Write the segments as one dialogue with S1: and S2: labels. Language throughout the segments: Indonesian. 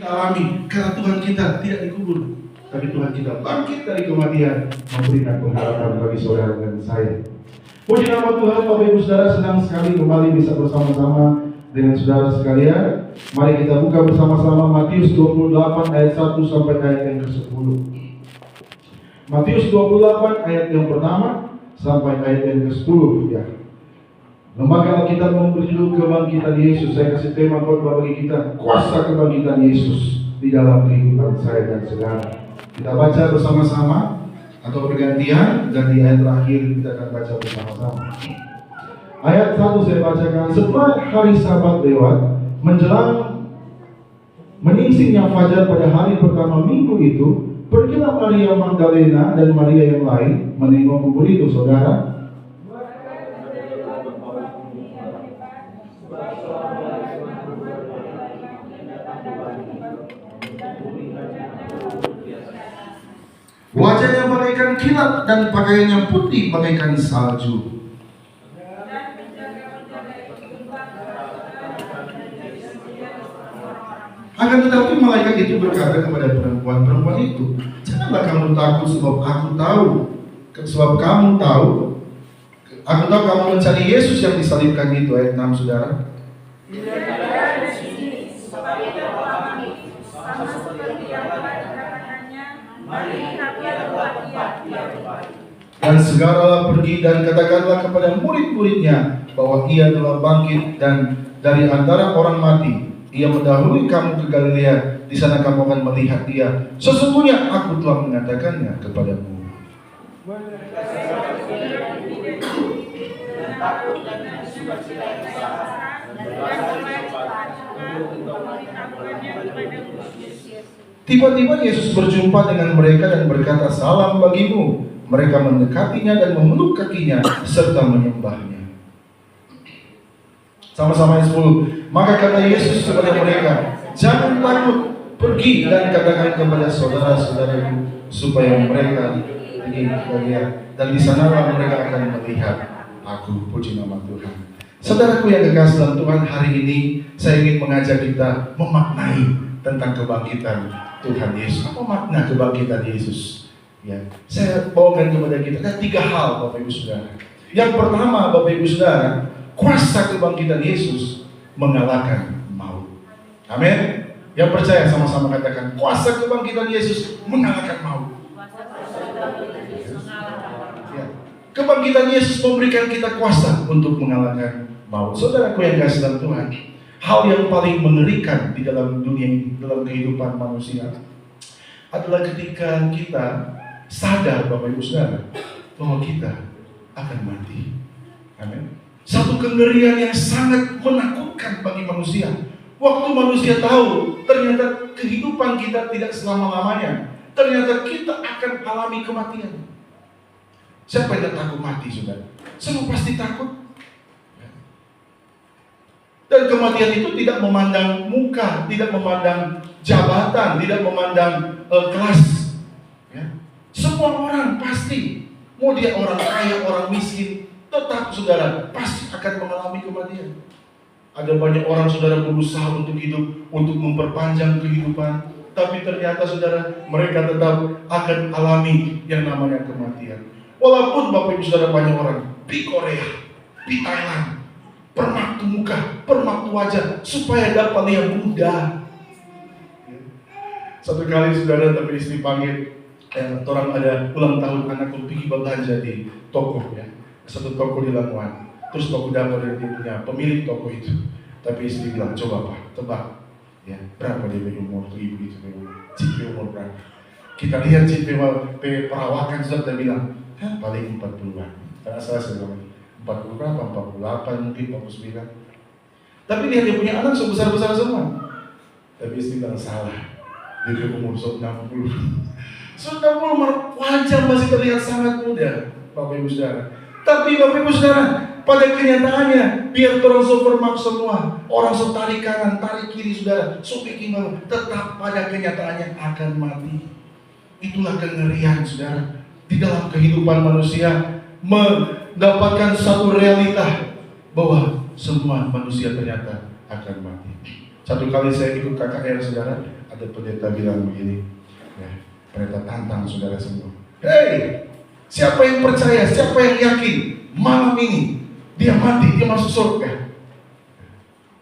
S1: alami, karena Tuhan kita tidak dikubur, tapi Tuhan kita bangkit dari kematian, memberikan pengharapan bagi saudara dan saya. Puji nama Tuhan. Bapak Ibu Saudara, senang sekali kembali bisa bersama-sama dengan saudara sekalian. Mari kita buka bersama-sama Matius 28 ayat 1 sampai ayat yang ke-10. Matius 28 ayat yang pertama sampai ayat yang ke-10 ya. Lembaga Alkitab berjudul Kebangkitan Yesus. Saya kasih tema khotbah bagi kita, kuasa kebangkitan Yesus di dalam kehidupan saya dan saudara. Kita baca bersama-sama atau bergantian, dan di ayat terakhir kita akan baca bersama-sama. Ayat 1 saya bacakan. Setelah hari Sabat lewat, menjelang menyingsingnya fajar pada hari pertama minggu itu, pergilah Maria Magdalena dan Maria yang lain menengok kubur itu, saudara. Wajahnya bagaikan kilat dan pakaiannya putih bagaikan salju. Akan tetapi malaikat itu berkata kepada perempuan itu, janganlah kamu takut, sebab aku tahu kamu mencari Yesus yang disalibkan itu. Ayat 6, saudara. Dan segeralah pergi dan katakanlah kepada murid-muridnya bahwa ia telah bangkit dan dari antara orang mati. Ia mendahului kamu ke Galilea, di sana kamu akan melihat dia. Sesungguhnya aku telah mengatakannya kepadamu. Tiba-tiba Yesus berjumpa dengan mereka dan berkata, salam bagimu. Mereka mendekatinya dan memeluk kakinya serta menyembahnya. Sama-sama ayat 10. Maka kata Yesus kepada mereka, jangan takut, pergi dan katakan kepada saudara-saudaraku supaya mereka pergi ke Galilea, dan di sanalah mereka akan melihat aku. Puji nama Tuhan. Saudaraku yang kekasih dalam Tuhan, hari ini saya ingin mengajak kita memaknai tentang kebangkitan Tuhan Yesus. Apa makna kebangkitan Yesus? Ya, saya bawakan kepada kita ada 3 hal, Bapak Ibu Saudara. Yang pertama, Bapak Ibu Saudara, kuasa kebangkitan Yesus mengalahkan maut. Amin. Yang percaya sama-sama katakan, kuasa kebangkitan Yesus mengalahkan maut. Ya. Kebangkitan Yesus memberikan kita kuasa untuk mengalahkan maut. Saudaraku yang kasih dalam Tuhan, hal yang paling mengerikan di dalam dunia, dalam kehidupan manusia adalah ketika kita sadar, Bapak Ibu Saudara, bahwa kita akan mati. Amin. Satu kengerian yang sangat menakutkan bagi manusia. Waktu manusia tahu ternyata kehidupan kita tidak selama-lamanya, ternyata kita akan alami kematian. Siapa yang takut mati, saudara? Semua pasti takut. Dan kematian itu tidak memandang muka, tidak memandang jabatan, tidak memandang kelas. Ya. Semua orang pasti, mau dia orang kaya, orang miskin, tetap saudara pasti akan mengalami kematian. Ada banyak orang saudara berusaha untuk hidup, untuk memperpanjang kehidupan, tapi ternyata saudara mereka tetap akan alami yang namanya kematian. Walaupun Bapak Ibu Saudara banyak orang di Korea, di Thailand, permak muka, permak wajah supaya dapat lihat muda. Satu kali saudara tapi istri panggil, orang ada ulang tahun anakku pergi belanja di toko ya, satu toko di Lamongan. Terus toko dapat dari dia punya pemilik toko itu. Tapi istri bilang, coba Pak, tebak ya, berapa dia punya umur ibu itu, CP umur berapa? Kita lihat CP perawakan sudah bilang, paling 40-an. Karena saya bilang 40 berapa? 48 mungkin 49. Tapi dia punya anak sebesar-besar semua. Tapi istri bilang salah. Dia umur 60. Sudah wajah masih terlihat sangat muda, Bapak Ibu Saudara. Tapi Bapak Ibu Saudara, pada kenyataannya, biar orang supermark semua, orang tarik kanan, tarik kiri saudara, bikin bawah, tetap pada kenyataannya akan mati. Itulah kengerian saudara. Di dalam kehidupan manusia, mendapatkan satu realita bahwa semua manusia ternyata akan mati. Satu kali saya ikut KKR saudara, ada Ada pendeta bilang begini, ya, pendeta tantang saudara semua. Hei, siapa yang percaya, siapa yang yakin malam ini dia mati, dia masuk surga?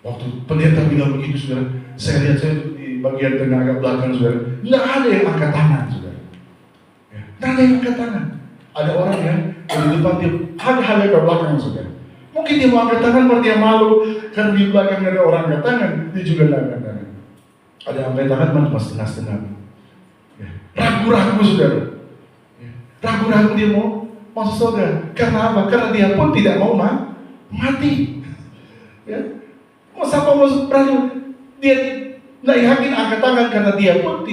S1: Waktu pendeta bilang begitu saudara, saya lihat saya di bagian tengah agak belakang saudara, nggak ada yang angkat tangan saudara. Ya, nggak ada yang angkat tangan. Ada orang yang di depan dia hanya ke belakang saudara. Mungkin dia mau angkat tangan, berarti dia malu kan di belakang ada orang angkat tangan, dia juga nggak angkat tangan. Ada yang angkat tangan cuma setengah-setengah. Ya, ragu-ragu saudara. Ya, ragu-ragu dia mau masuk surga. Karena apa? Karena dia pun tidak mau mati. Ya. Masa mau berani dia tidak yakin angkat tangan karena dia pun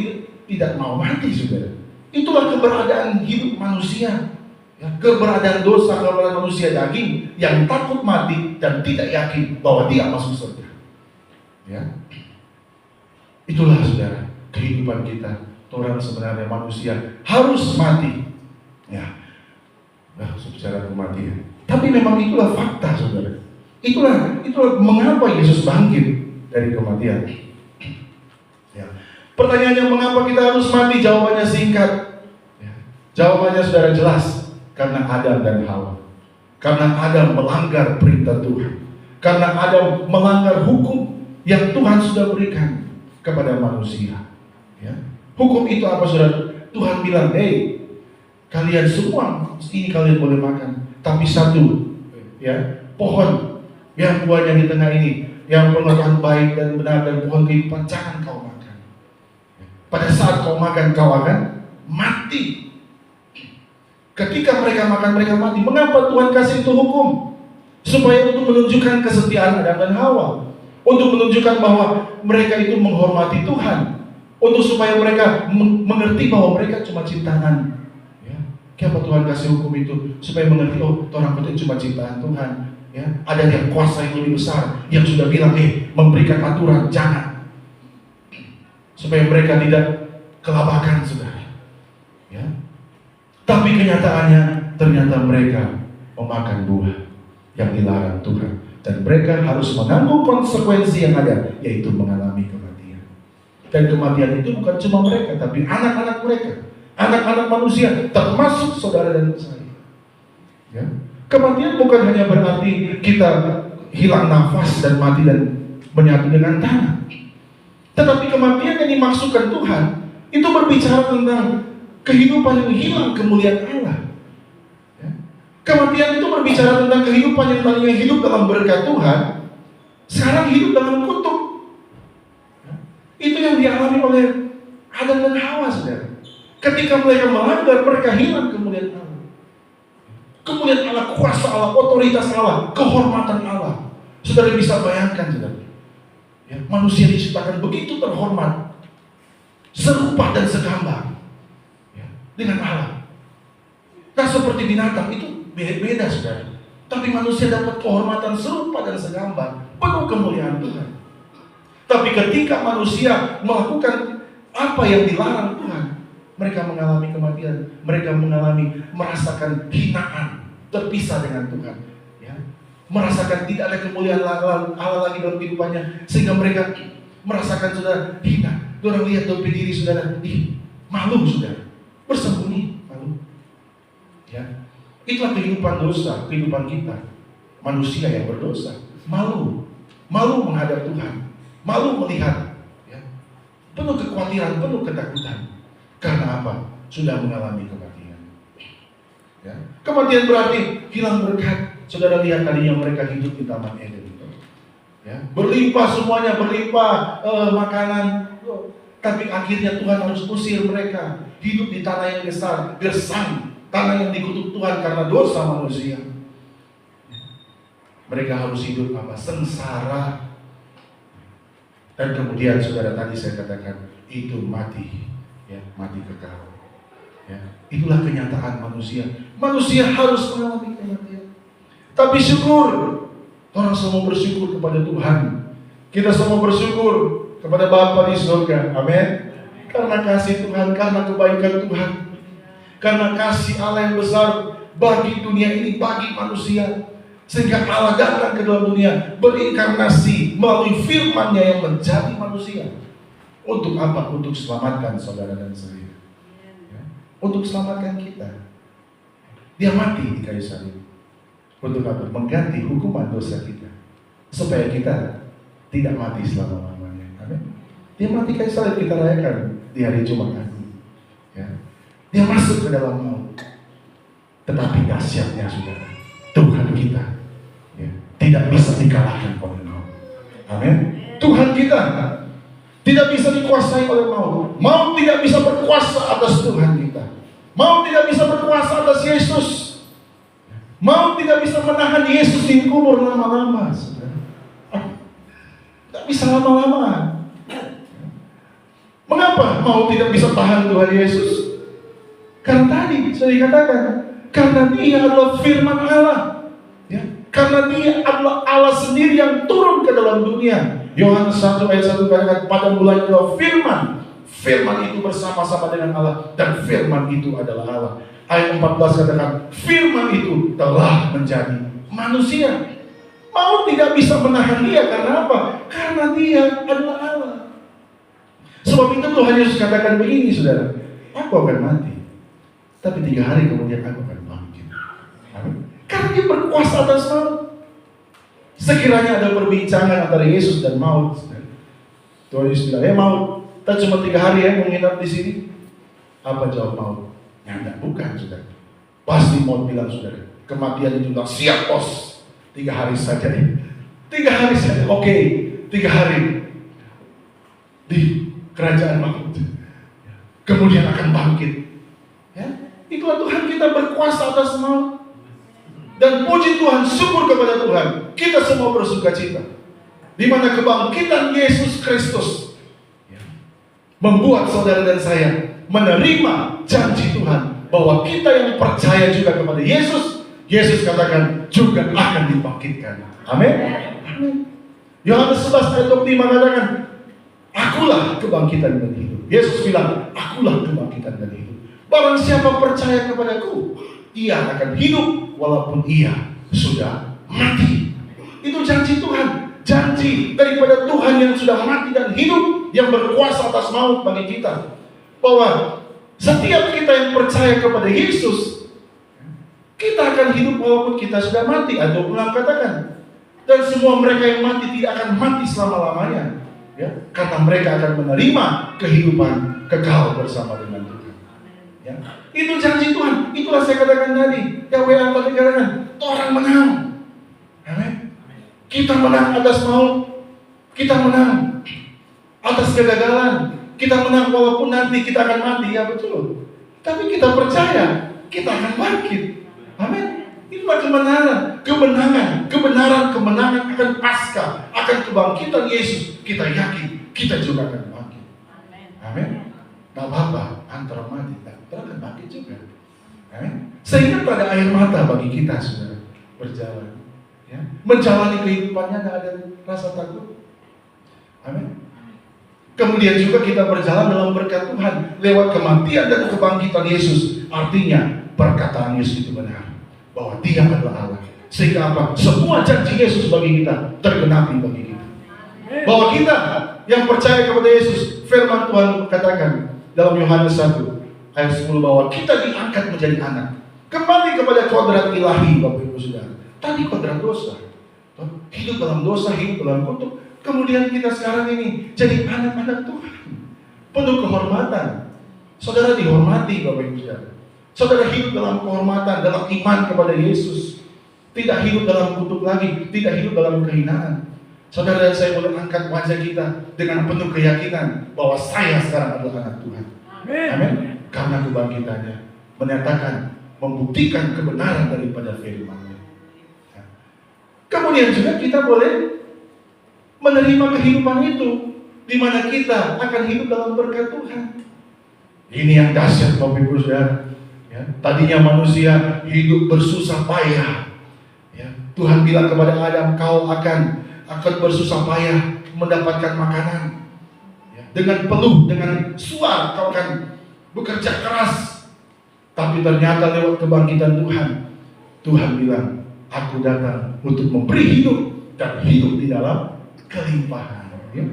S1: tidak mau mati saudara. Itulah keberadaan hidup manusia, ya, keberadaan dosa, keberadaan manusia daging yang takut mati dan tidak yakin bahwa dia masuk surga. Ya, itulah saudara kehidupan kita. Orang sebenarnya manusia harus mati. Ya, secara kematian. Tapi memang itulah fakta saudara. Itulah mengapa Yesus bangkit dari kematian. Ya. Pertanyaannya mengapa kita harus mati? Jawabannya singkat. Ya. Jawabannya saudara jelas. Karena Adam dan Hawa. Karena Adam melanggar perintah Tuhan. Karena Adam melanggar hukum yang Tuhan sudah berikan kepada manusia. Ya. Hukum itu apa saudara? Tuhan bilang, hey, kalian semua ini kalian boleh makan, tapi satu, ya, pohon yang buahnya di tengah ini, yang pengetahuan baik dan benar dan pohon kehidupan, jangan kau makan. Pada saat kau makan, kau akan mati. Ketika mereka makan, mereka mati. Mengapa Tuhan kasih itu hukum? Supaya untuk menunjukkan kesetiaan Adam dan Hawa, untuk menunjukkan bahwa mereka itu menghormati Tuhan, untuk supaya mereka mengerti bahwa mereka cuma ciptaan. Ya. Kenapa Tuhan kasih hukum itu? Supaya mengerti, oh, orang itu cuma ciptaan Tuhan. Ya, ada yang kuasa yang lebih besar yang sudah bilang, memberikan aturan, jangan, supaya mereka tidak kelabakan saudara. Ya. Tapi kenyataannya ternyata mereka memakan buah yang dilarang Tuhan, dan mereka harus menanggung konsekuensi yang ada, yaitu mengalami kematian. Dan kematian itu bukan cuma mereka, tapi anak-anak mereka, anak-anak manusia, termasuk saudara dan saya. Ya. Kematian bukan hanya berarti kita hilang nafas dan mati dan menyatu dengan tanah. Tetapi kematian yang dimaksudkan Tuhan itu berbicara tentang kehidupan yang hilang kemuliaan Allah. Ya. Kematian itu berbicara tentang kehidupan yang tadinya hidup dalam berkat Tuhan, sekarang hidup dalam kutuk. Ya. Itu yang dialami oleh Adam dan Hawa saudara. Ketika mereka melanggar, mereka hilang kemuliaan Allah. Kemudian Allah, kuasa Allah, otoritas Allah, kehormatan Allah. Saudara bisa bayangkan saudara, ya, manusia diciptakan begitu terhormat, serupa dan segambar, ya, dengan Allah. Nah seperti binatang itu beda saudara. Tapi manusia dapat kehormatan serupa dan segambar, penuh kemuliaan Tuhan. Tapi ketika manusia melakukan apa yang dilarang Tuhan, mereka mengalami kematian, mereka merasakan hinaan, terpisah dengan Tuhan, ya. Merasakan tidak ada kemuliaan Allah lagi dalam kehidupannya, sehingga mereka merasakan saudara hina. Orang lihat dompet diri saudara, malu saudara, bersembunyi, malu. Ya, itulah kehidupan dosa, kehidupan kita, manusia yang berdosa, malu menghadap Tuhan, malu melihat, ya, penuh kekhawatiran, penuh ketakutan. Karena apa? Sudah mengalami kematian. Ya. Kematian berarti hilang berkat. Saudara lihat tadinya mereka hidup di Taman Eden itu. Ya. Berlimpah semuanya, berlimpah makanan. Tapi akhirnya Tuhan harus usir mereka. Hidup di tanah yang gersang. Tanah yang dikutuk Tuhan karena dosa manusia. Mereka harus hidup apa? Sengsara. Dan kemudian saudara tadi saya katakan itu mati. Ya, mati kekal. Ya, itulah kenyataan manusia. Manusia harus mengalami kematian. Tapi syukur, orang semua bersyukur kepada Tuhan. Kita semua bersyukur kepada Bapa di surga. Amin. Karena kasih Tuhan, karena kebaikan Tuhan, karena kasih Allah yang besar bagi dunia ini, bagi manusia, sehingga Allah datang ke dalam dunia, berinkarnasi melalui firman-Nya yang menjadi manusia. Untuk apa? Untuk selamatkan saudara dan saya. Ya. Untuk selamatkan kita. Dia mati di kayu salib. Untuk apa? Mengganti hukuman dosa kita. Supaya kita tidak mati selama-lamanya. Amin. Dia mati kayu salib, kita rayakan di hari Jumat Agung. Ya. Dia masuk ke dalam maut. Tetapi dahsyatnya saudara, Tuhan kita ya, tidak bisa dikalahkan oleh maut. Amin. Tuhan kita tidak bisa dikuasai oleh maut. Maut tidak bisa berkuasa atas Tuhan kita. Maut tidak bisa berkuasa atas Yesus. Maut tidak bisa menahan Yesus di kubur lama-lama. Tidak bisa lama-lama. Mengapa maut tidak bisa tahan Tuhan Yesus? Karena tadi saya dikatakan, karena Dia adalah firman Allah. Ya, karena Dia adalah Allah sendiri yang turun ke dalam dunia. Yohanes 1 ayat 1 katakan, pada mulanya adalah firman. Firman itu bersama-sama dengan Allah, dan firman itu adalah Allah. Ayat 14 katakan, firman itu telah menjadi manusia. Maut tidak bisa menahan Dia. Karena apa? Karena Dia adalah Allah. Sebab itu Tuhan Yesus katakan begini, saudara, aku akan mati, tapi 3 hari kemudian aku akan bangkit. Amin. Karena Dia berkuasa atas maut. Sekiranya ada perbincangan antara Yesus dan maut, Tuhan Yesus bilang, maut, kita cuma 3 hari ya menginap di sini. Apa jawab maut? Ya enggak, bukan, saudara. Pasti maut bilang, saudara, kematian itu bilang, siap bos, 3 hari saja ya. 3 hari saja, oke, 3 hari di kerajaan maut. Kemudian akan bangkit. Ya, itulah Tuhan kita berkuasa atas maut. Dan puji Tuhan, syukur kepada Tuhan, kita semua bersuka cita. Di mana kebangkitan Yesus Kristus membuat saudara dan saya menerima janji Tuhan bahwa kita yang percaya juga kepada Yesus, Yesus katakan juga akan dibangkitkan. Amin. Yohanes 11 ayat 25 katakan, akulah kebangkitan dan hidup. Yesus bilang, akulah kebangkitan dan hidup. Barang siapa percaya kepadaku, ia akan hidup walaupun ia sudah mati. Itu janji Tuhan. Janji daripada Tuhan yang sudah mati dan hidup, yang berkuasa atas maut bagi kita. Bahwa setiap kita yang percaya kepada Yesus, kita akan hidup walaupun kita sudah mati. Atau ulang katakan, dan semua mereka yang mati tidak akan mati selama-lamanya, ya, karena mereka akan menerima kehidupan kekal bersama dengan Tuhan. Ya. Itu janji Tuhan. Itulah saya katakan tadi. Yahweh Allah dikatakan, orang menang. Amin. Kita menang atas maut. Kita menang atas kegagalan. Kita menang walaupun nanti kita akan mati. Ya betul. Tapi kita percaya kita akan bangkit. Amin. Itulah kebenaran. Kebenaran akan pasca, akan kebangkitan Yesus. Kita yakin kita juga akan bangkit. Amin. Gak apa-apa antara mati dan akan bangkit juga. Amin. Sehingga pada air mata bagi kita, saudara, berjalan, ya, menjalani kehidupannya tidak ada rasa takut. Amin. Kemudian juga kita berjalan dalam berkat Tuhan lewat kematian dan kebangkitan Yesus. Artinya perkataan Yesus itu benar, bahwa Dia adalah Allah. Sehingga apa? Semua janji Yesus bagi kita tergenapi bagi kita. Bahwa kita yang percaya kepada Yesus, firman Tuhan katakan dalam Yohanes 1 ayat 10 bahwa kita diangkat menjadi anak. Kembali kepada kodrat ilahi, Bapak Ibu Saudara. Tadi kodrat dosa, hidup dalam dosa, hidup dalam kutuk. Kemudian kita sekarang ini jadi anak-anak Tuhan, penuh kehormatan. Saudara dihormati, Bapak Ibu Saudara. Saudara hidup dalam kehormatan, dalam iman kepada Yesus. Tidak hidup dalam kutuk lagi, tidak hidup dalam kehinaan. Saudara dan saya boleh angkat wajah kita dengan penuh keyakinan bahwa saya sekarang adalah anak Tuhan. Amin. Karena kebangkitannya menyatakan, membuktikan kebenaran daripada firman-Nya. Kemudian juga kita boleh menerima kehidupan itu, di mana kita akan hidup dalam berkat Tuhan. Ini yang dahsyat, Bapak Ibu Saudara. Ya, tadinya manusia hidup bersusah payah. Ya, Tuhan bilang kepada Adam, kau akan bersusah payah mendapatkan makanan. Ya, dengan peluh, dengan suar kau akan bekerja keras. Tapi ternyata lewat kebangkitan Tuhan, Tuhan bilang, aku datang untuk memberi hidup dan hidup di dalam kelimpahan. Ya.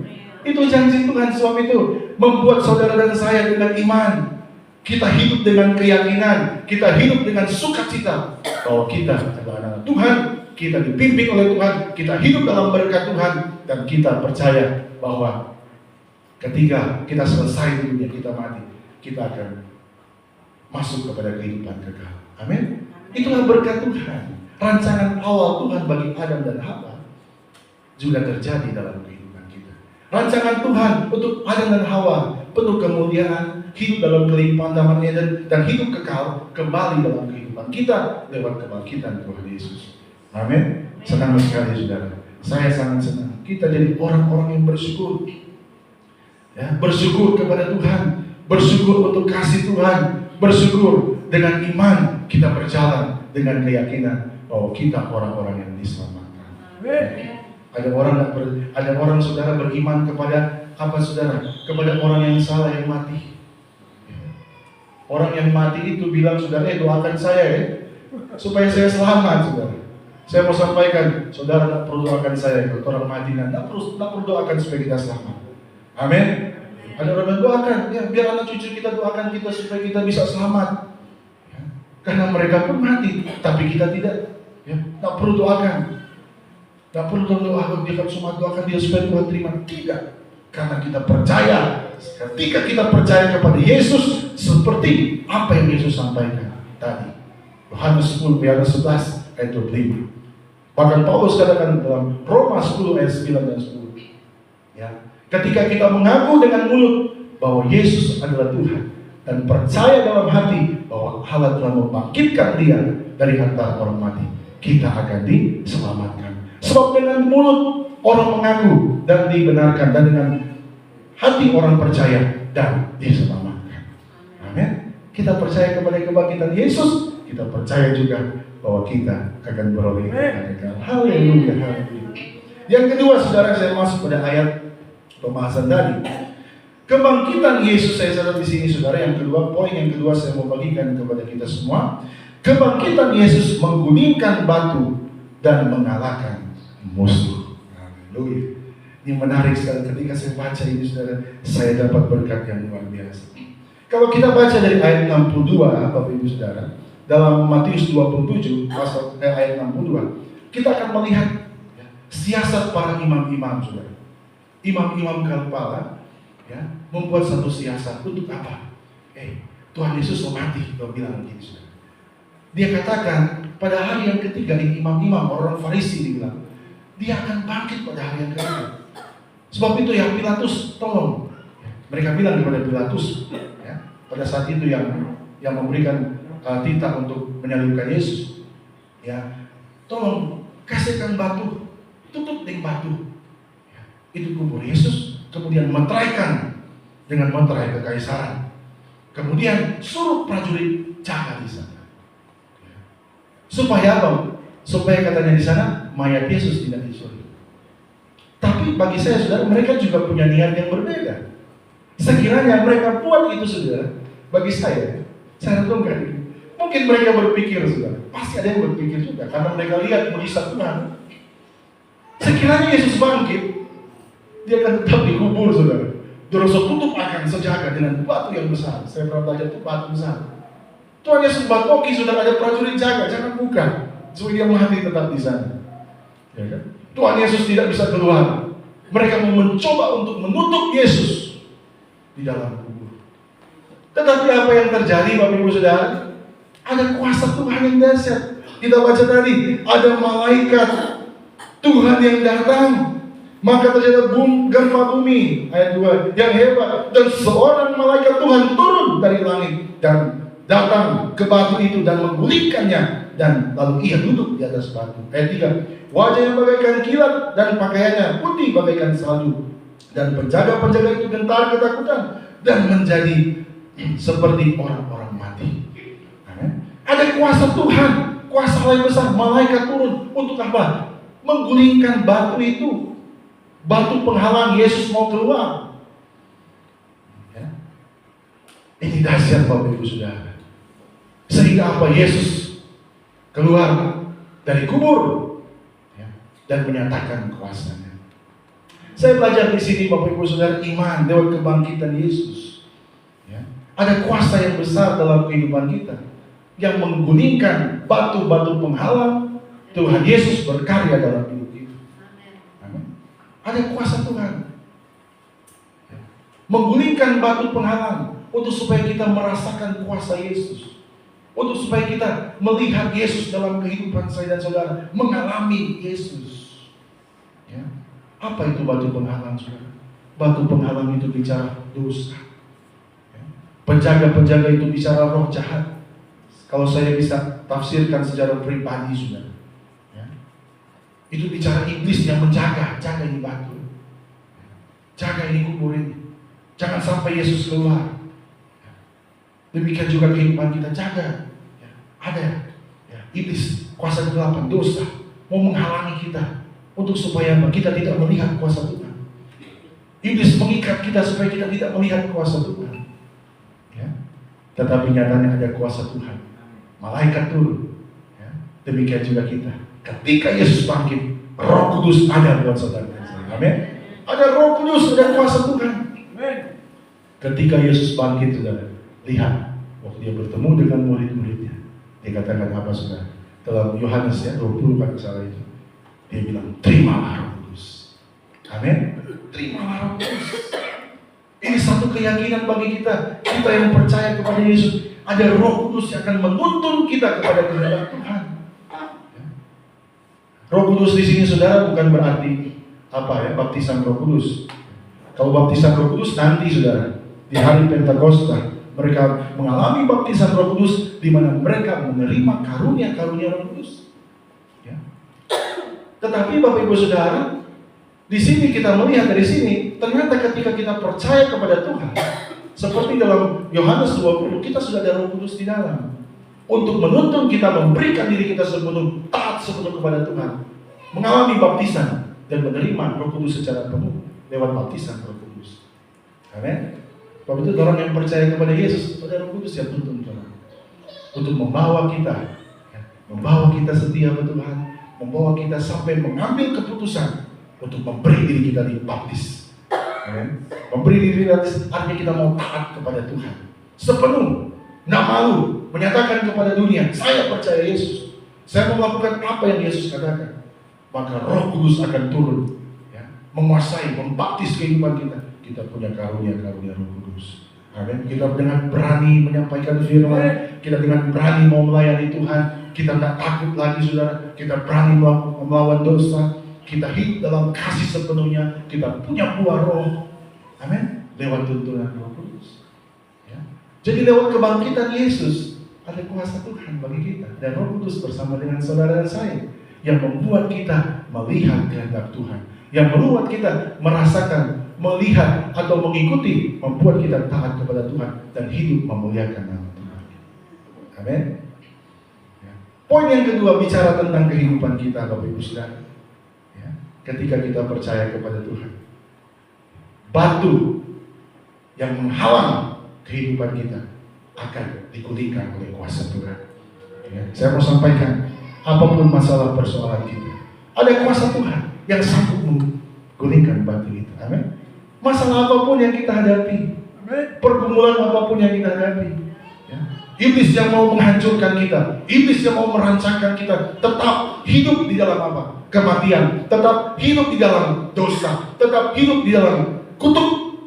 S1: Itu janji Tuhan. Sebab itu membuat saudara dan saya dengan iman. Kita hidup dengan keyakinan, kita hidup dengan sukacita bahwa kita adalah anak Tuhan, kita dipimpin oleh Tuhan, kita hidup dalam berkat Tuhan, dan kita percaya bahwa ketika kita selesai di dunia, kita mati, kita akan masuk kepada kehidupan kekal. Amin. Itulah berkat Tuhan. Rancangan awal Tuhan bagi Adam dan Hawa juga terjadi dalam kehidupan kita. Rancangan Tuhan untuk Adam dan Hawa penuh kemuliaan, hidup dalam kelimpahan zaman Eden, dan hidup kekal kembali dalam kehidupan kita lewat kebangkitan Tuhan Yesus. Amin. Senang sekali saudara. Saya sangat senang. Kita jadi orang-orang yang bersyukur. Ya, bersyukur kepada Tuhan, bersyukur untuk kasih Tuhan, bersyukur dengan iman kita berjalan dengan keyakinan bahwa kita orang-orang yang diselamatkan. Amin. Ada orang saudara beriman kepada apa saudara? Kepada orang yang salah yang mati. Orang yang mati itu bilang saudara, doakan saya ya, supaya saya selamat saudara. Saya mau sampaikan, saudara tak perlu doakan saya kalau orang mati, tak perlu doakan supaya kita selamat. Amin. Ada orang yang doakan, ya biar anak cucu kita doakan kita supaya kita bisa selamat. Ya, karena mereka pun mati, tapi kita tidak. Ya, tak perlu doakan. Tak perlu doakan dia cuma doakan dia supaya Tuhan terima. Tidak. Karena kita percaya, ketika kita percaya kepada Yesus, seperti apa yang Yesus sampaikan tadi. Yohanes 10 ayat 11 ayat 25. Bahkan Paulus katakan dalam Roma 10 ayat 9 dan 10. Ya, ketika kita mengaku dengan mulut bahwa Yesus adalah Tuhan dan percaya dalam hati bahwa Allah telah membangkitkan dia dari antara orang mati, kita akan diselamatkan. Sebab dengan mulut orang mengaku dan dibenarkan, dan dengan hati orang percaya dan diselamatkan. Amin. Kita percaya kepada kebangkitan Yesus, kita percaya juga bahwa kita akan beroleh kekal. Haleluya, haleluya. Yang kedua, saudara, saya masuk pada ayat pembahasan tadi. Kebangkitan Yesus, saya sadar di sini, saudara. Yang kedua, poin yang kedua saya mau bagikan kepada kita semua. Kebangkitan Yesus menggulingkan batu dan mengalahkan musuh. Haleluya. Ini menarik sekali. Ketika saya baca ini, saudara, saya dapat berkat yang luar biasa. Kalau kita baca dari ayat 62, Bapak Ibu Saudara, dalam Matius 27 ayat 62, kita akan melihat siasat para imam-imam, saudara. Imam-imam kepala ya, membuat satu siasat untuk apa? Tuhan Yesus mau mati, dia bilang begini, saudara. Dia katakan pada hari yang ketiga, ini imam-imam orang Farisi dibilang, dia akan bangkit pada hari yang ketiga. Sebab itu ya Pilatus, tolong. Mereka bilang kepada Pilatus, ya, pada saat itu yang memberikan titah untuk menyalibkan Yesus, ya, tolong kasihkan batu, tutup dengan batu. Ya, itu kubur Yesus, kemudian meteraikan dengan meterai kekaisaran. Kemudian suruh prajurit jaga di sana. Ya. Supaya apa? Supaya katanya di sana mayat Yesus tidak dicuri. Tapi bagi saya, saudara, mereka juga punya niat yang berbeda. Sekiranya mereka buat itu, saudara, bagi saya renungkan ini. Mungkin mereka berpikir, saudara, pasti ada yang berpikir juga, karena mereka lihat mujizat Tuhan. Sekiranya Yesus bangkit, dia akan tetap dikubur, saudara. Dosa tutup akan sejaga dengan batu yang besar. Saya pernah belajar itu batu besar. Tuhan Yesus batoki, saudara, ada prajurit jaga, jangan buka, supaya dia mati tetap di sana. Ya kan? Tuhan Yesus tidak bisa keluar. Mereka mau mencoba untuk menutup Yesus di dalam kubur. Tetapi apa yang terjadi, Bapak Ibu Saudara? Ada kuasa Tuhan yang dahsyat. Kita baca tadi, ada malaikat Tuhan yang datang. Maka terjadi gempa bumi, ayat 2, yang hebat. Dan seorang malaikat Tuhan turun dari langit dan datang ke batu itu dan menggulingkannya. Dan lalu ia duduk di atas batu. Ayat 3, wajahnya bagaikan kilat dan pakaiannya putih bagaikan salju. Dan penjaga-penjaga itu gentar ketakutan dan menjadi seperti orang-orang mati. Amin. Ada kuasa Tuhan, kuasa yang besar, malaikat turun untuk apa? Menggulingkan batu itu, batu penghalang Yesus mau keluar. Ya. Ini dahsyat, Bapak Ibu Saudara. Sehingga apa? Yesus keluar dari kubur, ya, dan menyatakan kuasanya. Saya belajar di sini Bapak Ibu Saudara, iman lewat kebangkitan Yesus. Ya. Ada kuasa yang besar dalam kehidupan kita yang menggulingkan batu-batu penghalang. Tuhan Yesus berkarya dalam hidup kita. Amin. Ada kuasa Tuhan menggulingkan batu penghalang untuk supaya kita merasakan kuasa Yesus, untuk supaya kita melihat Yesus dalam kehidupan saya dan saudara, mengalami Yesus. Ya. Apa itu batu penghalang, saudara? Batu penghalang itu bicara dosa. Ya. Penjaga-penjaga itu bicara roh jahat. Kalau saya bisa tafsirkan secara pribadi, saudara, ya. Itu bicara iblis yang menjaga, jaga ini batu, jaga ini kubur ini. Jangan sampai Yesus keluar. Demikian juga kehidupan kita, jaga. Ya, ada ya, iblis, kuasa kegelapan, dosa mau menghalangi kita untuk supaya kita tidak melihat kuasa Tuhan. Iblis mengikat kita supaya kita tidak melihat kuasa Tuhan. Ya. Tetapi nyatanya ada kuasa Tuhan. Malaikat turun. Ya. Demikian juga kita. Ketika Yesus bangkit, Roh Kudus ada buat saudara. Amin. Ada Roh Kudus, ada kuasa Tuhan. Ketika Yesus bangkit, saudara, lihat waktu dia bertemu dengan murid-muridnya, dia katakan apa, saudara? Dalam Yohanes ya 20 kalau salah itu, dia bilang, terimalah Roh Kudus. Amin. Terimalah Roh Kudus. Ini satu keyakinan bagi kita yang percaya kepada Yesus. Ada Roh Kudus yang akan menuntun kita kepada kehendak Tuhan. Roh Kudus di sini, saudara, bukan berarti apa ya, baptisan Roh Kudus. Kalau baptisan Roh Kudus nanti, saudara, di hari Pentakosta mereka mengalami baptisan Roh Kudus, di mana mereka menerima karunia-karunia Roh Kudus. Ya. Tetapi Bapak Ibu Saudara, di sini kita melihat dari sini, ternyata ketika kita percaya kepada Tuhan, seperti dalam Yohanes 20, kita sudah ada Roh Kudus di dalam untuk menuntun kita, memberikan diri kita sepenuh, taat sepenuh kepada Tuhan, mengalami baptisan dan menerima Roh Kudus secara penuh lewat baptisan Roh Kudus. Amin. Sebab itu orang yang percaya kepada Yesus, ada Roh Kudus yang tuntun kita untuk membawa kita, membawa kita setia kepada Tuhan, membawa kita sampai mengambil keputusan untuk memberi diri kita dibaptis. Memberi diri kita artinya kita mau taat kepada Tuhan sepenuh, nggak malu, menyatakan kepada dunia, saya percaya Yesus, saya mau melakukan apa yang Yesus katakan. Maka Roh Kudus akan turun, ya, menguasai, membaptis kehidupan kita. Kita punya karunia-karunia Roh Kudus. Amin. Kita dengan berani menyampaikan firman, kita dengan berani mau melayani Tuhan, kita tidak takut lagi, saudara. Kita berani melawan dosa, kita hidup dalam kasih sepenuhnya, kita punya buah Roh. Amin. Lewat tuntunan Roh Kudus. Ya. Jadi lewat kebangkitan Yesus ada kuasa Tuhan bagi kita, dan Roh Kudus bersama dengan saudara dan saya yang membuat kita melihat kehendak Tuhan, yang membuat kita merasakan, melihat atau mengikuti, membuat kita taat kepada Tuhan dan hidup memuliakan nama Tuhan. Amin. Ya. Poin yang kedua bicara tentang kehidupan kita, Bapak Ibu Saudara. Ya. Ketika kita percaya kepada Tuhan, batu yang menghalang kehidupan kita akan digulingkan oleh kuasa Tuhan. Ya. Saya mau sampaikan, apapun masalah persoalan kita, ada kuasa Tuhan yang sanggup menggulingkan batu itu. Amin. Masalah apapun yang kita hadapi, pergumulan apapun yang kita hadapi, ya. Iblis yang mau menghancurkan kita, iblis yang mau merancangkan kita tetap hidup di dalam apa? Kematian, tetap hidup di dalam dosa, tetap hidup di dalam kutuk,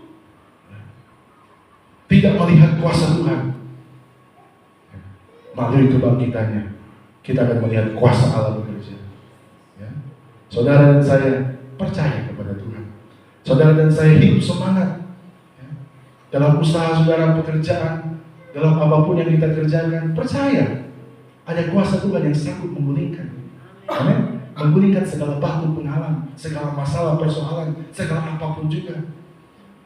S1: tidak melihat kuasa Tuhan. Melalui kebangkitannya, kita akan melihat kuasa Allah bekerja. Ya. Saudara dan saya percaya kepada Tuhan. Saudara dan saya hidup semangat, ya, dalam usaha saudara, pekerjaan, dalam apapun yang kita kerjakan, percaya ada kuasa Tuhan yang sanggup menggulingkan. Amin. Menggulingkan segala batu penghalang, segala masalah, persoalan, segala apapun juga.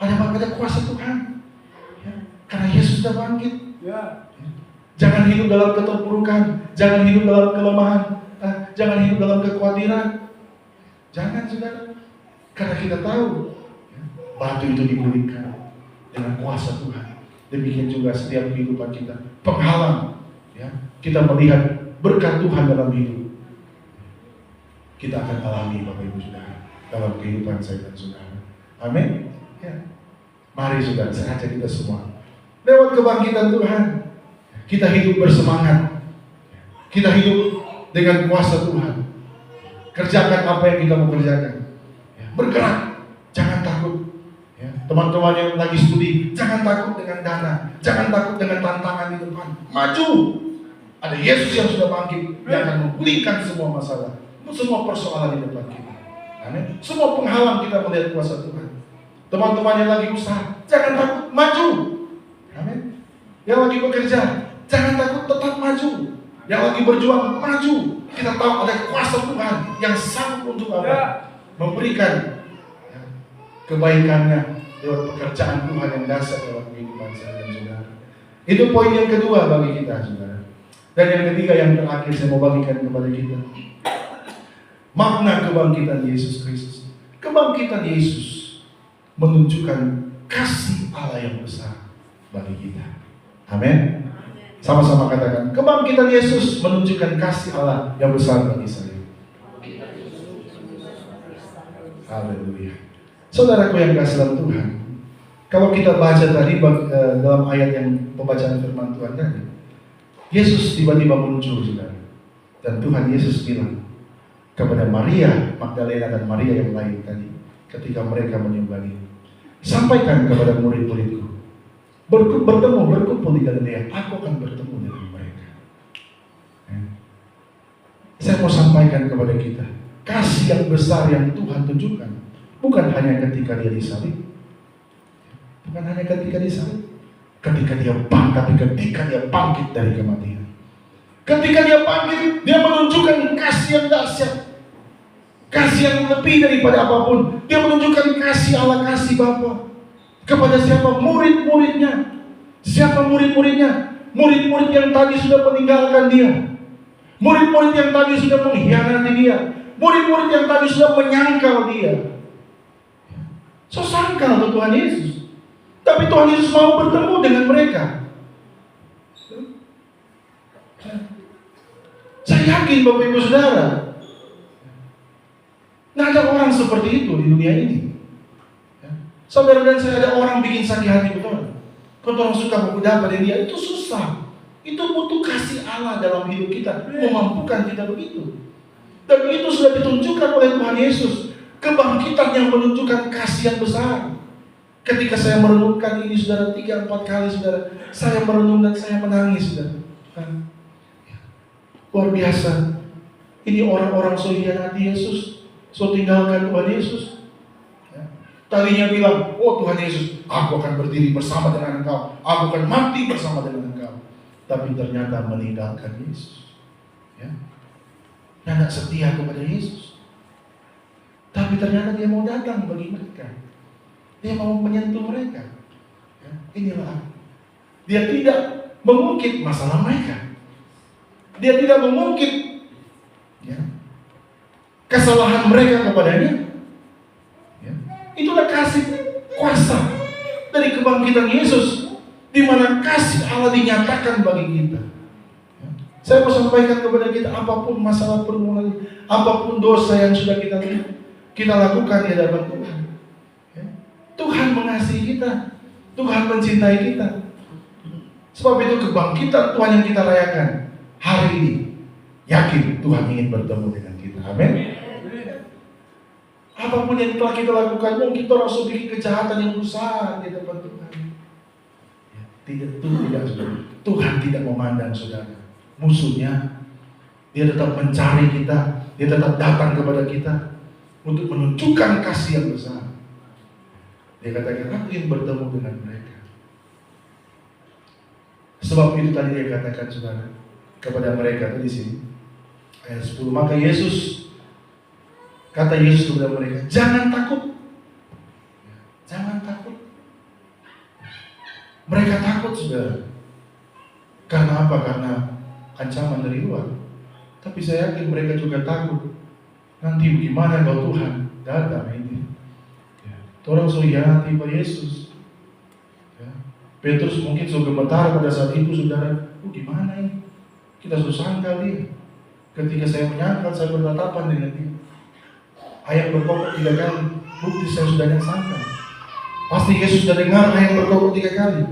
S1: Ada kuasa Tuhan, ya, karena Yesus sudah bangkit. Ya. Jangan hidup dalam keterpurukan, jangan hidup dalam kelemahan, jangan hidup dalam kekhawatiran. Jangan, saudara. Karena kita tahu, ya, batu itu digulingkan dengan kuasa Tuhan. Demikian juga setiap kehidupan kita, penghalang, ya, kita melihat berkat Tuhan dalam hidup, kita akan alami, Bapak Ibu Saudara, dalam kehidupan saya dan saudara. Amin. Ya. Mari saudara, saya ajak kita semua. Lewat kebangkitan Tuhan, kita hidup bersemangat. Kita hidup dengan kuasa Tuhan. Kerjakan apa yang kita mau kerjakan. Ya. Bergerak, jangan takut. Ya. Teman-teman yang lagi studi, jangan takut dengan dana. Jangan takut dengan tantangan di depan. Maju. Ada Yesus yang sudah bangkit, yang akan memulihkan semua masalah, semua persoalan di depan kita. Amin. Semua penghalang kita melihat kuasa Tuhan. Teman-teman yang lagi usaha, jangan takut, maju. Amin. Yang lagi bekerja, jangan takut, tetap maju. Yang lagi berjuang, maju. Kita tahu ada kuasa Tuhan yang sanggup untuk apa? Memberikan kebaikannya lewat pekerjaan Tuhan yang dasar dalam kehidupan saya dan saudara. Itu poin yang kedua bagi kita, saudara. Dan yang ketiga, yang terakhir saya mau bagikan kepada kita, makna kebangkitan Yesus Kristus. Kebangkitan Yesus menunjukkan kasih Allah yang besar bagi kita. Amin. Sama-sama katakan, kebangkitan Yesus menunjukkan kasih Allah yang besar bagi saya. Haleluya. Saudaraku yang kasih dalam Tuhan, kalau kita baca tadi dalam ayat yang pembacaan firman Tuhan tadi, Yesus tiba-tiba muncul, saudara. Dan Tuhan Yesus bilang kepada Maria Magdalena dan Maria yang lain tadi, ketika mereka menyembah, sampaikan kepada murid-muridku, berkumpul di Galilea, aku akan bertemu dengan mereka. Saya mau sampaikan kepada kita, kasih yang besar yang Tuhan tunjukkan, bukan hanya ketika dia disalib, bukan hanya ketika disalib, ketika dia bangkit dari kematian. Ketika dia bangkit, dia menunjukkan kasih yang dahsyat, kasih yang lebih daripada apapun. Dia menunjukkan kasih Allah, kasih Bapa kepada siapa? Murid-muridnya. Siapa murid-muridnya? Murid-murid yang tadi sudah meninggalkan dia, murid-murid yang tadi sudah mengkhianati dia, murid-murid yang tadi sudah menyangkal dia. So sangkal untuk Tuhan Yesus. Tapi Tuhan Yesus mau bertemu dengan mereka. Saya yakin Bapak Ibu Saudara, nggak ada orang seperti itu di dunia ini. Saudara dan saya, ada orang bikin sakit hati betul. Kalau orang suka berkuda pada dia, itu susah. Itu butuh kasih Allah dalam hidup kita, memampukan kita begitu. Dan itu sudah ditunjukkan oleh Tuhan Yesus. Kebangkitan yang menunjukkan kasih yang besar. Ketika saya merenungkan ini, saudara, 3-4 kali, saudara, saya merenung dan saya menangis, saudara. Luar biasa. Ini orang-orang so hianati Yesus, so tinggalkan Tuhan Yesus. Tadinya bilang, oh Tuhan Yesus, aku akan berdiri bersama dengan engkau, aku akan mati bersama dengan engkau. Tapi ternyata meninggalkan Yesus. Tidak setia kepada Yesus. Tapi ternyata dia mau datang bagi mereka. Dia mau menyentuh mereka. Inilah. Dia tidak mengungkit masalah mereka. Dia tidak mengungkit kesalahan mereka kepadanya. Itulah kasih kuasa dari kebangkitan Yesus, di mana kasih Allah dinyatakan bagi kita. Saya mau sampaikan kepada kita, apapun masalah pergumulan, apapun dosa yang sudah kita lakukan di hadapan Tuhan, Tuhan mengasihi kita, Tuhan mencintai kita. Sebab itu kebangkitan Tuhan yang kita rayakan hari ini, yakin Tuhan ingin bertemu dengan kita. Amin. Apapun yang telah kita lakukan, mungkin kita harus bikin kejahatan yang besar di depan Tuhan. Tidak, Tuhan tidak memandang saudara musuhnya. Dia tetap mencari kita, dia tetap datang kepada kita untuk menunjukkan kasih yang besar. Dia katakan, aku ingin bertemu dengan mereka. Sebab itu tadi dia katakan, saudara, kepada mereka di sini ayat 10, maka kata Yesus kepada mereka, jangan takut. Jangan takut. Mereka takut, saudara. Karena apa? Karena ancaman dari luar. Tapi saya yakin mereka juga takut. Nanti bagaimana kalau Tuhan datang ini? Orang so hianati Pak Yesus. Petrus mungkin so gemetar pada saat itu, saudara. Gimana ini? Kita susah sangkal dia. Ketika saya menyangkal, saya bertatapan dengan dia. Ayat berkokok 3 kali, bukti saya sudah yang sangkal. Pasti Yesus sudah dengar ayat berkokok 3 kali.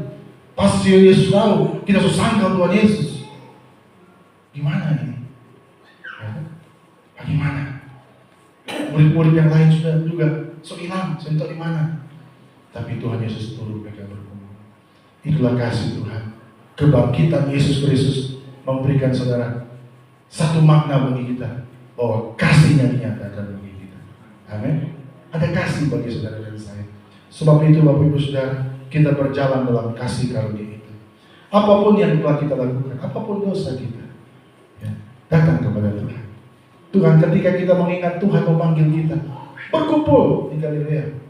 S1: Pasti Yesus tahu kita harus sangkal Tuhan Yesus. Gimana ini? Bagaimana? Murid-murid yang lain sudah juga hilang, sentuh di mana? Tapi Tuhan Yesus turun mereka berkumpul. Itulah kasih Tuhan. Kebangkitan Yesus Kristus memberikan saudara satu makna bagi kita, bahwa kasihnya dinyatakan bagi kita. Amin. Ada kasih bagi saudara dan saya. Sebab itu Bapak Ibu Saudara, kita berjalan dalam kasih karunia itu. Apapun yang telah kita lakukan, apapun dosa kita, ya, datang kepada Tuhan. Tuhan, ketika kita mengingat Tuhan memanggil kita, berkumpul di Galilea,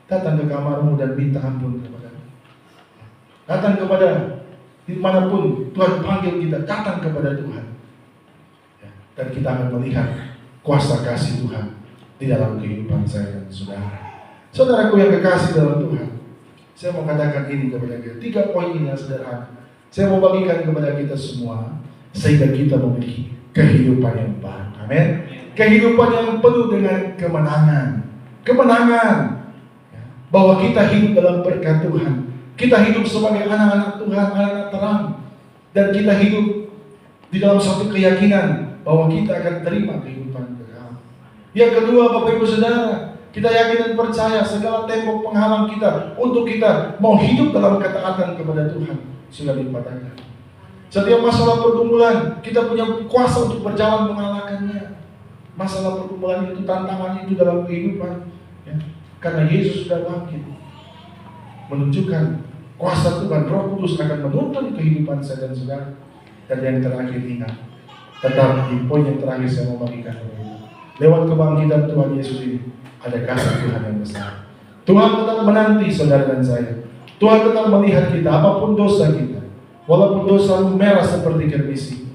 S1: datang ke kamarmu dan minta ampun kepada Dia. Datang kepada dimanapun Tuhan panggil kita, datang kepada Tuhan, ya, dan kita akan melihat kuasa kasih Tuhan di dalam kehidupan saya dan saudara. Saudaraku yang kekasih dalam Tuhan, saya mau katakan ini kepada kita. 3 poin ini yang sederhana. Saya mau bagikan kepada kita semua, sehingga kita memiliki kehidupan yang baru. Amin. Kehidupan yang penuh dengan kemenangan. Kemenangan. Bahwa kita hidup dalam berkat Tuhan. Kita hidup sebagai anak-anak Tuhan, anak-anak terang. Dan kita hidup di dalam satu keyakinan bahwa kita akan terima kehidupan kekal. Yang kedua, Bapak Ibu Saudara, kita yakin dan percaya segala tembok penghalang kita untuk kita mau hidup dalam ketaatan kepada Tuhan sudah dipatahkan. Setiap masalah pergumulan, kita punya kuasa untuk berjalan mengalahkannya. Masalah pergumulan itu, tantangan itu dalam kehidupan, ya, karena Yesus sudah bangkit, menunjukkan kuasa Tuhan. Roh Kudus akan menuntun kehidupan saya dan saudara. Dan yang terakhir, ingat, tetap di poin yang terakhir saya mau bagikan lewat kebangkitan Tuhan Yesus ini, ada kasih Tuhan yang besar. Tuhan tetap menanti saudara dan saya. Tuhan tetap melihat kita, apapun dosa kita, walaupun dosa merah seperti kermisi.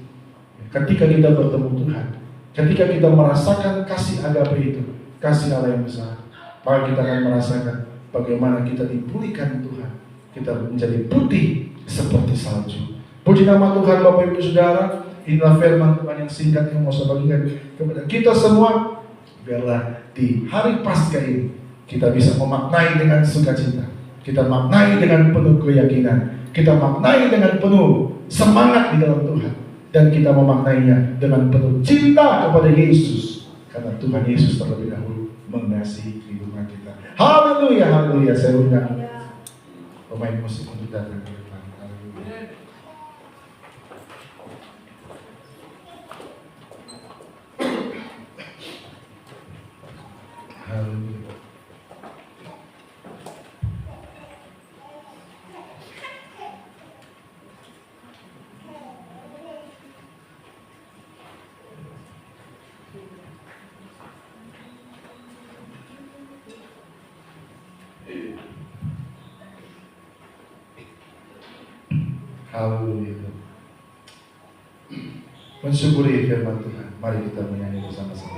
S1: Ketika kita bertemu Tuhan, ketika kita merasakan kasih agape itu, kasih Allah yang besar, maka kita akan merasakan bagaimana kita dipulihkan Tuhan. Kita menjadi putih seperti salju. Puji nama Tuhan. Bapak Ibu Saudara, inilah firman Tuhan yang singkat yang mau saya bagikan kepada kita semua. Biarlah di hari Paskah ini kita bisa memaknai dengan sukacita, kita maknai dengan penuh keyakinan, kita maknai dengan penuh semangat di dalam Tuhan, dan kita memaknainya dengan penuh cinta kepada Yesus, karena Tuhan Yesus terlebih dahulu mengasihi kehidupan kita. Haleluya, haleluya. Saya undang pemain musik untuk datang ke depan. Haleluya. Haleluya. Haleluya. Mensyukuri firman Tuhan. Mari kita menyanyi bersama-sama.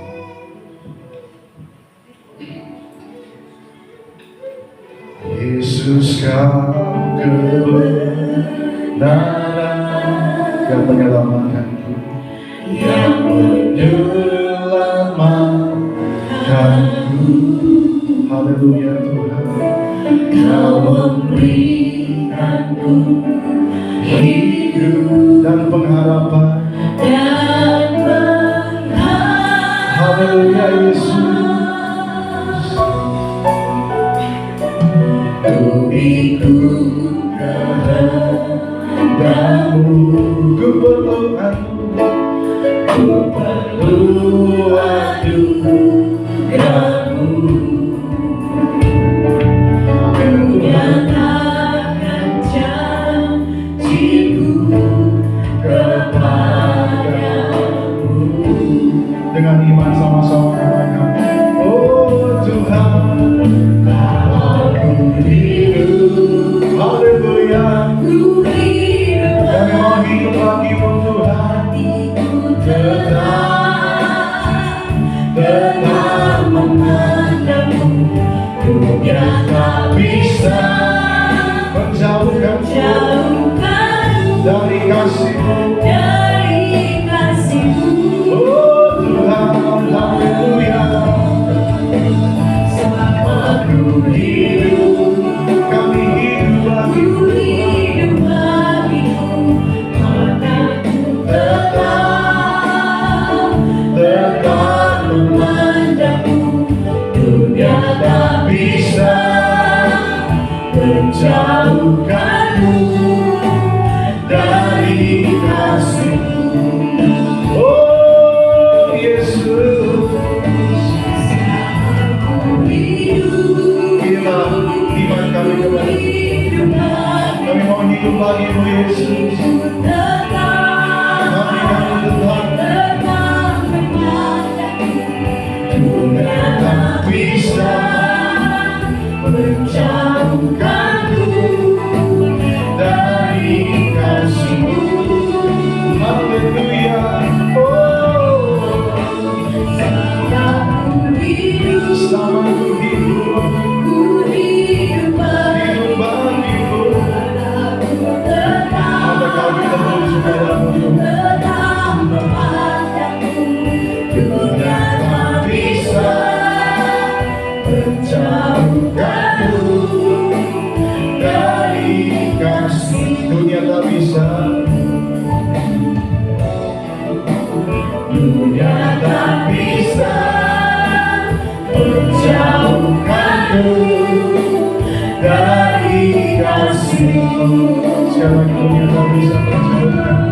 S1: Yesus, Kau kebenaran yang menyelamatkanku, yang menyelamatkanku. Haleluya Tuhan. Kau memberikanku hidup dan pengharapan. Haleluya Yesus. Ikut kehendakmu, ku perlu anugerahmu, menyatakan janjiku kepadamu. Dengan iman sama-sama katakan, oh Tuhan, haleluya, ku hidup dan mau hidup bagimu Tuhan, tetap bagimu Yesus. Kami tetap dunia tak bisa menjauhkanku dari kasih-Mu. Haleluya. Selama ku hidup bagimu. Apakah kita boleh juga dalam hidup? Dunia tak bisa menjauhkanku dari kasih. Dunia tak bisa. Dunia tak bisa menjauhkanku dari kasih-Mu. Siapa dunia tak bisa menjauhkanku